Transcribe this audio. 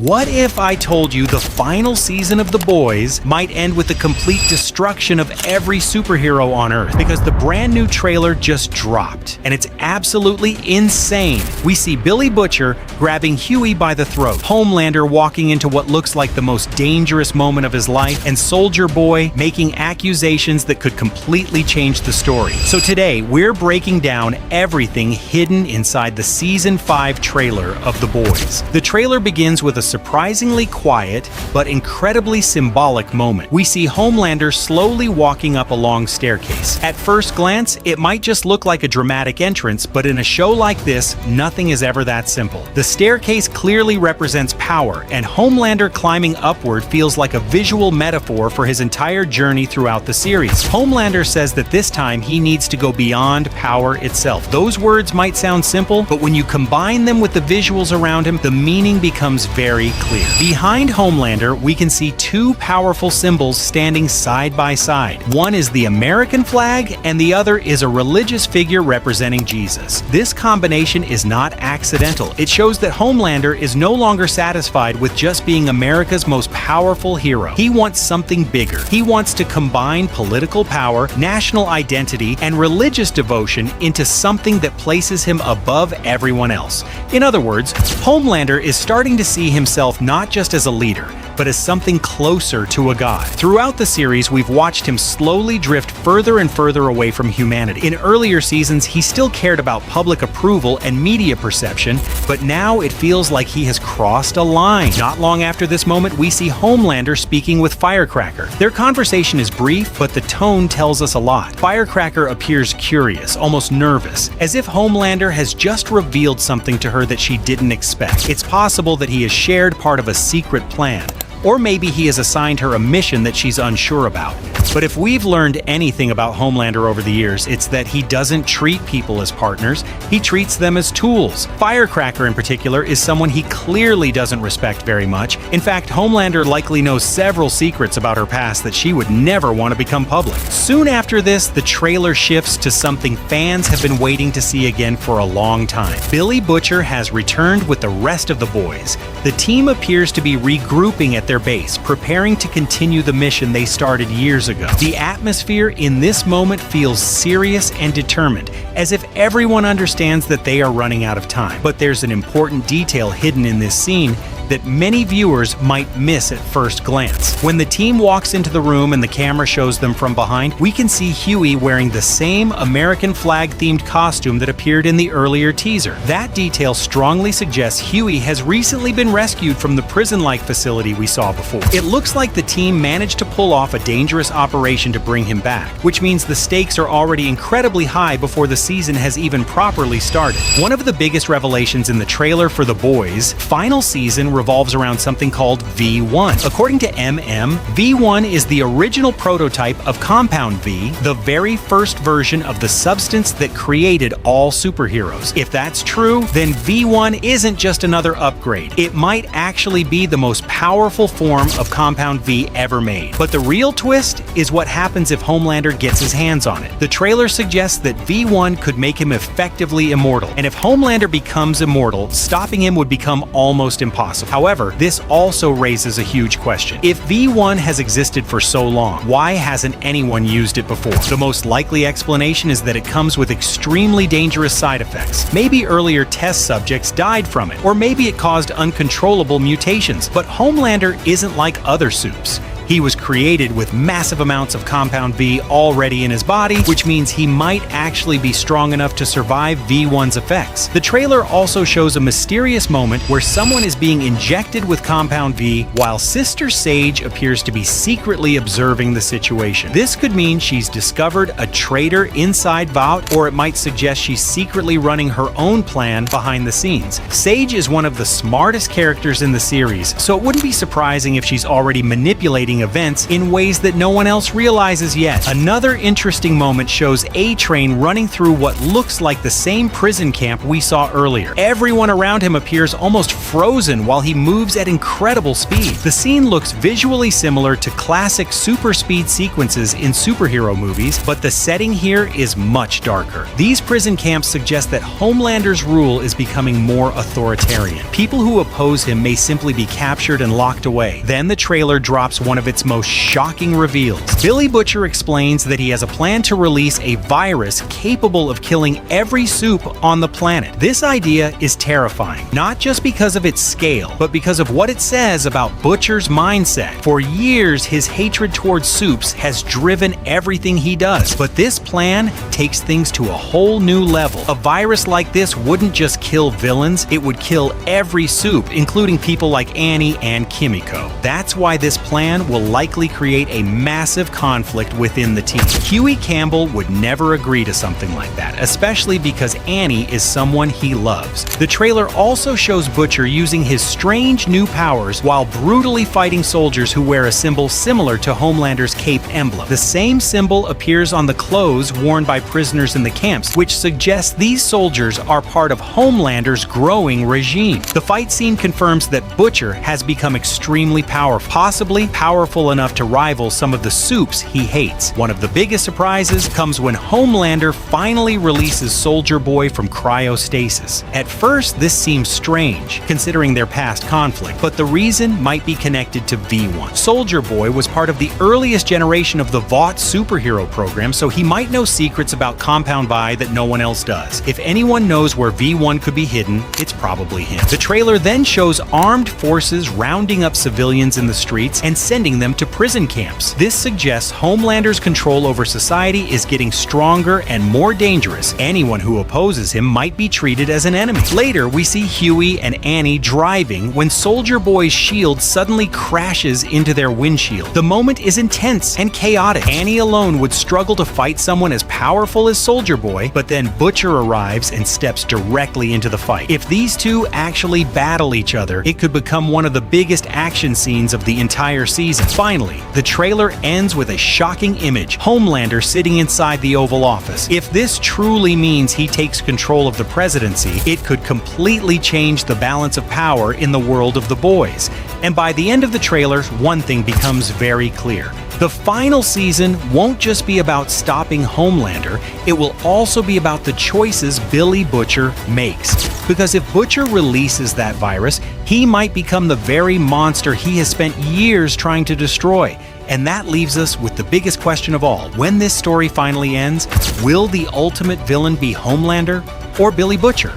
What if I told you the final season of The Boys might end with the complete destruction of every superhero on Earth? Because the brand new trailer just dropped, and it's absolutely insane. We see Billy Butcher grabbing Hughie by the throat, Homelander walking into what looks like the most dangerous moment of his life, and Soldier Boy making accusations that could completely change the story. So today, we're breaking down everything hidden inside the Season 5 trailer of The Boys. The trailer begins with a surprisingly quiet, but incredibly symbolic moment. We see Homelander slowly walking up a long staircase. At first glance, it might just look like a dramatic entrance, but in a show like this, nothing is ever that simple. The staircase clearly represents power, and Homelander climbing upward feels like a visual metaphor for his entire journey throughout the series. Homelander says that this time he needs to go beyond power itself. Those words might sound simple, but when you combine them with the visuals around him, the meaning becomes very clear. Behind Homelander, we can see two powerful symbols standing side by side. One is the American flag, and the other is a religious figure representing Jesus. This combination is not accidental. It shows that Homelander is no longer satisfied with just being America's most powerful hero. He wants something bigger. He wants to combine political power, national identity, and religious devotion into something that places him above everyone else. In other words, Homelander is starting to see himself not just as a leader, but as something closer to a god. Throughout the series, we've watched him slowly drift further and further away from humanity. In earlier seasons, he still cared about public approval and media perception, but now it feels like he has crossed a line. Not long after this moment, we see Homelander speaking with Firecracker. Their conversation is brief, but the tone tells us a lot. Firecracker appears curious, almost nervous, as if Homelander has just revealed something to her that she didn't expect. It's possible that he has shared part of a secret plan, or maybe he has assigned her a mission that she's unsure about. But if we've learned anything about Homelander over the years, it's that he doesn't treat people as partners, he treats them as tools. Firecracker in particular is someone he clearly doesn't respect very much. In fact, Homelander likely knows several secrets about her past that she would never want to become public. Soon after this, the trailer shifts to something fans have been waiting to see again for a long time. Billy Butcher has returned with the rest of the boys. The team appears to be regrouping at their base, preparing to continue the mission they started years ago. The atmosphere in this moment feels serious and determined, as if everyone understands that they are running out of time. But there's an important detail hidden in this scene that many viewers might miss at first glance. When the team walks into the room and the camera shows them from behind, we can see Hughie wearing the same American flag-themed costume that appeared in the earlier teaser. That detail strongly suggests Hughie has recently been rescued from the prison-like facility we saw before. It looks like the team managed to pull off a dangerous operation to bring him back, which means the stakes are already incredibly high before the season has even properly started. One of the biggest revelations in the trailer for The Boys' final season revolves around something called V1. According to V1 is the original prototype of Compound V, the very first version of the substance that created all superheroes. If that's true, then V1 isn't just another upgrade. It might actually be the most powerful form of Compound V ever made. But the real twist is what happens if Homelander gets his hands on it. The trailer suggests that V1 could make him effectively immortal, and if Homelander becomes immortal, stopping him would become almost impossible. However, this also raises a huge question. If V1 has existed for so long, why hasn't anyone used it before? The most likely explanation is that it comes with extremely dangerous side effects. Maybe earlier test subjects died from it, or maybe it caused uncontrollable mutations. But Homelander isn't like other Supes. He was created with massive amounts of Compound V already in his body, which means he might actually be strong enough to survive V1's effects. The trailer also shows a mysterious moment where someone is being injected with Compound V while Sister Sage appears to be secretly observing the situation. This could mean she's discovered a traitor inside Vought, or it might suggest she's secretly running her own plan behind the scenes. Sage is one of the smartest characters in the series, so it wouldn't be surprising if she's already manipulating devastating events in ways that no one else realizes yet. Another interesting moment shows A-Train running through what looks like the same prison camp we saw earlier. Everyone around him appears almost frozen while he moves at incredible speed. The scene looks visually similar to classic super speed sequences in superhero movies, but the setting here is much darker. These prison camps suggest that Homelander's rule is becoming more authoritarian. People who oppose him may simply be captured and locked away. Then the trailer drops one of its most shocking reveals. Billy Butcher explains that he has a plan to release a virus capable of killing every Supe on the planet. This idea is terrifying, not just because of its scale, but because of what it says about Butcher's mindset. For years, his hatred towards Supes has driven everything he does, but this plan takes things to a whole new level. A virus like this wouldn't just kill villains, it would kill every Supe, including people like Annie and Kimiko. That's why this plan will likely create a massive conflict within the team. Hughie Campbell would never agree to something like that, especially because Annie is someone he loves. The trailer also shows Butcher using his strange new powers while brutally fighting soldiers who wear a symbol similar to Homelander's cape emblem. The same symbol appears on the clothes worn by prisoners in the camps, which suggests these soldiers are part of Homelander's growing regime. The fight scene confirms that Butcher has become extremely powerful, possibly powerful enough to rival some of the Supes he hates. One of the biggest surprises comes when Homelander finally releases Soldier Boy from cryostasis. At first, this seems strange, considering their past conflict, but the reason might be connected to V1. Soldier Boy was part of the earliest generation of the Vought superhero program, so he might know secrets about Compound Vi that no one else does. If anyone knows where V1 could be hidden, it's probably him. The trailer then shows armed forces rounding up civilians in the streets and sending them to prison camps. This suggests Homelander's control over society is getting stronger and more dangerous. Anyone who opposes him might be treated as an enemy. Later, we see Hughie and Annie driving when Soldier Boy's shield suddenly crashes into their windshield. The moment is intense and chaotic. Annie alone would struggle to fight someone as powerful as Soldier Boy, but then Butcher arrives and steps directly into the fight. If these two actually battle each other, it could become one of the biggest action scenes of the entire season. Finally, the trailer ends with a shocking image: Homelander sitting inside the Oval Office. If this truly means he takes control of the presidency, it could completely change the balance of power in the world of the boys. And by the end of the trailer, one thing becomes very clear. The final season won't just be about stopping Homelander, it will also be about the choices Billy Butcher makes. Because if Butcher releases that virus, he might become the very monster he has spent years trying to destroy. And that leaves us with the biggest question of all. When this story finally ends, will the ultimate villain be Homelander or Billy Butcher?